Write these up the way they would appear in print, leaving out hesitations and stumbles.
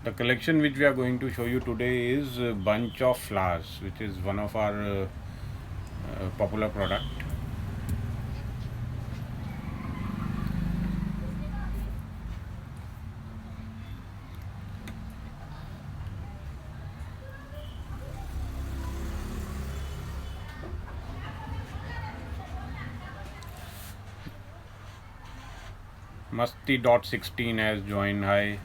The collection which we are going to show you today is a bunch of flowers, which is one of our popular product. Masti.16 has joined. Hi.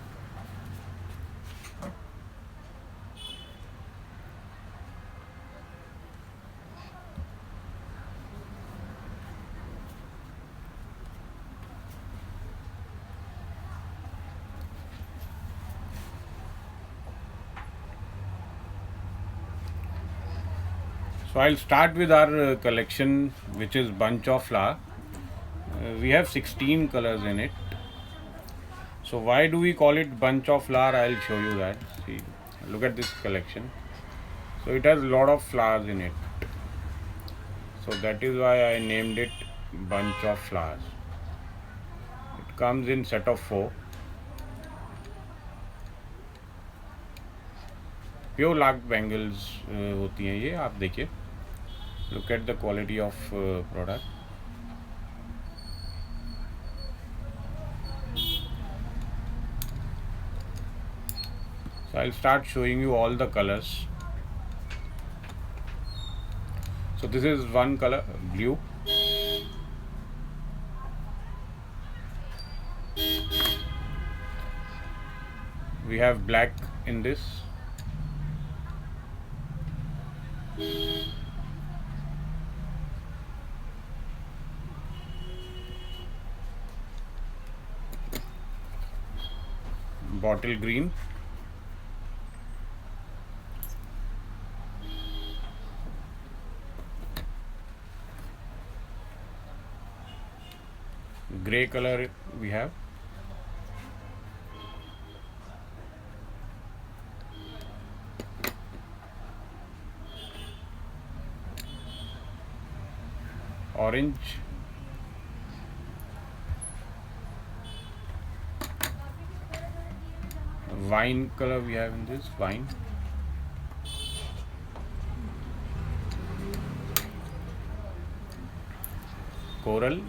So I'll start with our collection, which is bunch of flower. We have 16 colors in it. So why do we call it bunch of flower? I'll show you that. See, look at this collection. So it has a lot of flowers in it. So that is why I named it bunch of flowers. It comes in set of 4. Pure lakh bangles होती हैं ये. आप देखिए, look at the quality of product. So I'll start showing you all the colors. So this is one color, blue. We have black in this. Bottle green. Gray color we have. Orange. Wine color we have in this, wine. Coral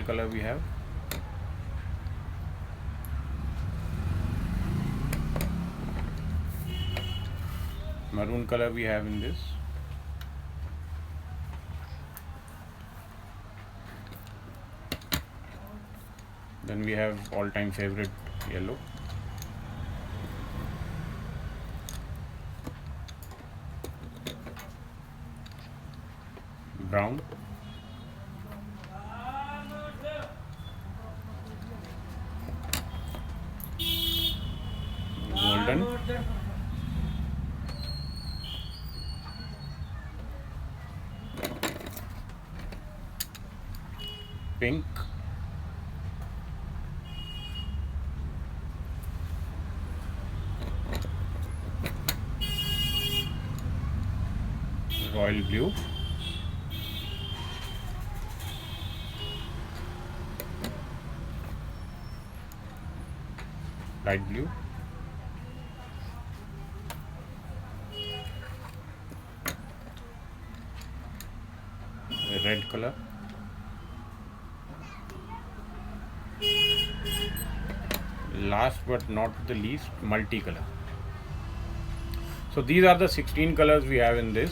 color we have. Maroon color we have in this. Then we have all-time favorite, yellow. Brown. Golden. Pink. Royal blue. Light blue. Red color. Last but not the least, multicolor. So these are the 16 colors we have in this.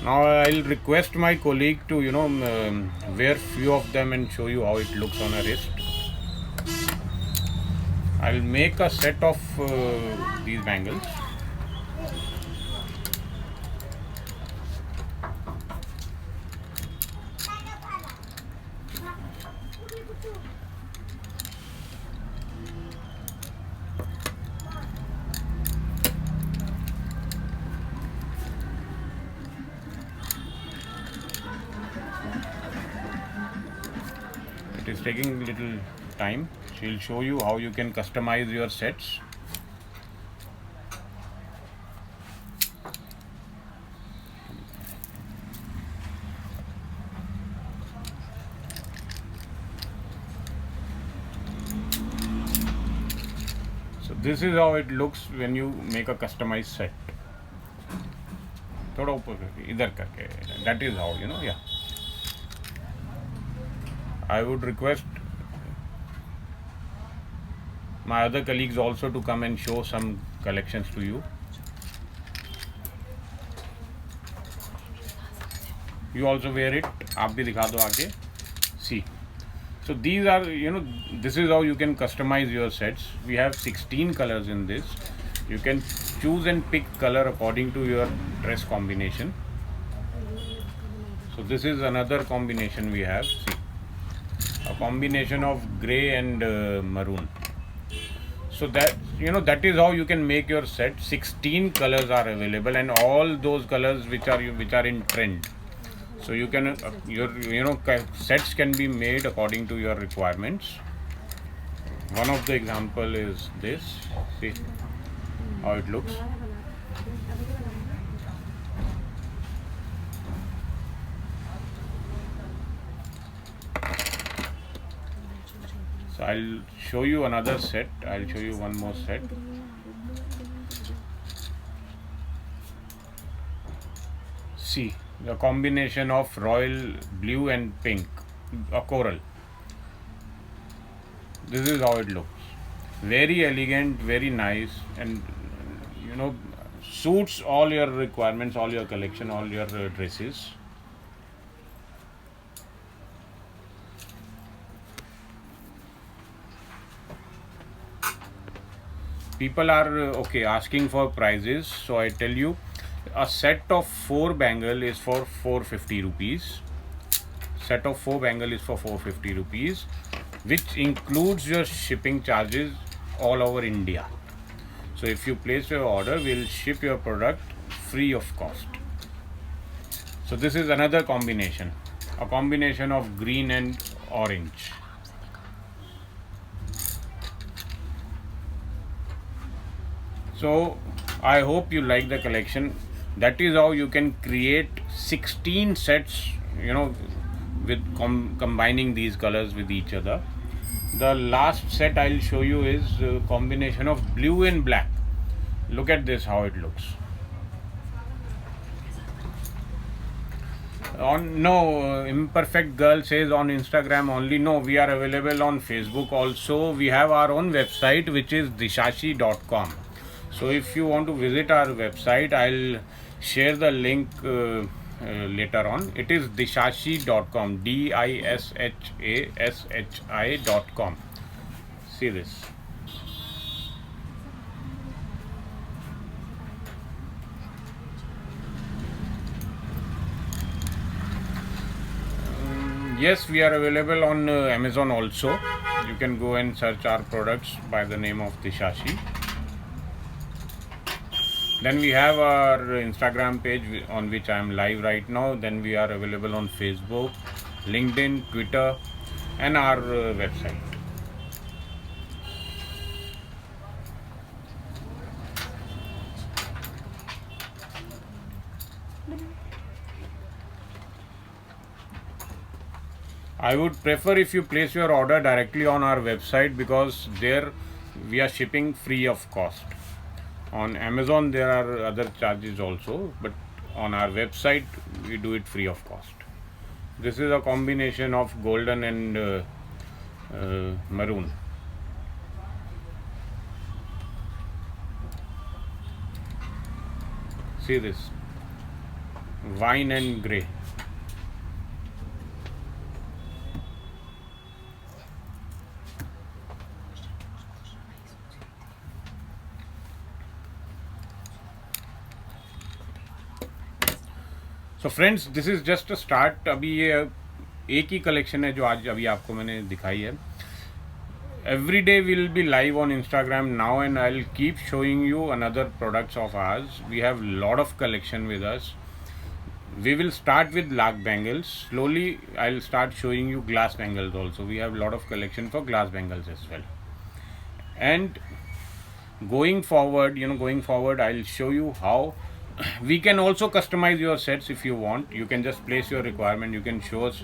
Now I'll request my colleague to wear few of them and show you how it looks on a wrist. I'll make a set of these bangles. It is taking little time. She'll show you how you can customize your sets. So This is how it looks when you make a customized set. थोड़ा ऊपर करके इधर करके, that is how, you know. Yeah, I would request my other colleagues also to come and show some collections to you. You also wear it, आप भी दिखा दो आगे. See, so these are, you know, this is how you can customize your sets. We have 16 colors in this. You can choose and pick color according to your dress combination. So this is another combination we have. See, a combination of gray and maroon. So that, you know, that is how you can make your set. 16 colors are available, and all those colors which are in trend. So you can sets can be made according to your requirements. One of the example is this. See how it looks. So I'll show you another set. I'll show you one more set. See, the combination of royal blue and pink, a coral. This is how it looks. Very elegant, very nice, and you know, suits all your requirements, all your collection, all your dresses. People are asking for prices, so I tell you, a set of 4 bangle is for 450 rupees. Set of 4 bangle is for 450 rupees, which includes your shipping charges all over India. So if you place your order, we'll ship your product free of cost. So this is another combination, a combination of green and orange. So I hope you like the collection. That is how you can create 16 sets, you know, with combining these colors with each other. The last set I'll show you is a combination of blue and black. Look at this, how it looks. Imperfect girl says on Instagram only. No, we are available on Facebook also. We have our own website, which is dishashi.com. So if you want to visit our website, I'll share the link later on. It is dishashi.com, DISHASHI.com. See this. Yes, we are available on Amazon also. You can go and search our products by the name of Dishashi. Then we have our Instagram page on which I am live right now. Then we are available on Facebook, LinkedIn, Twitter, and our website. I would prefer if you place your order directly on our website, because there we are shipping free of cost. On Amazon there are other charges also, but on our website we do it free of cost. This is a combination of golden and maroon. See this, wine and grey. So friends, this is just a start. अभी ये एक ही collection है जो आज अभी आपको मैंने दिखाई है. Every day will be live on Instagram now, and I will keep showing you another products of ours. We have lot of collection with us. We will start with lakh bangles. Slowly I'll start showing you glass bangles also. We have lot of collection for glass bangles as well. And going forward I'll show you how we can also customize your sets. If you want, you can just place your requirement. You can show us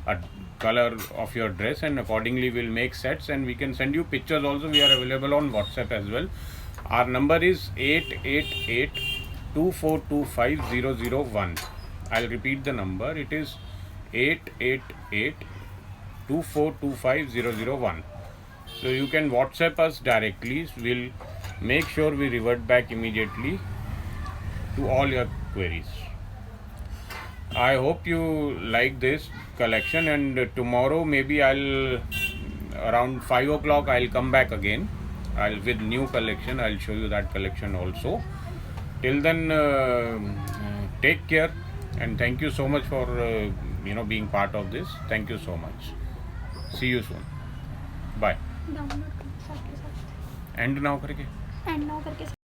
a color of your dress, and accordingly we'll make sets, and we can send you pictures also. We are available on WhatsApp as well. Our number is 888-2425-001. I'll repeat the number. It is 888-2425-001. So you can WhatsApp us directly. We'll make sure we revert back immediately to all your queries. I hope you like this collection, and tomorrow maybe I'll around 5 o'clock I'll come back again. I'll with new collection. I'll show you that collection also. Till then, take care, and thank you so much for being part of this. Thank you so much. See you soon. Bye. Download करके End now करके and now करके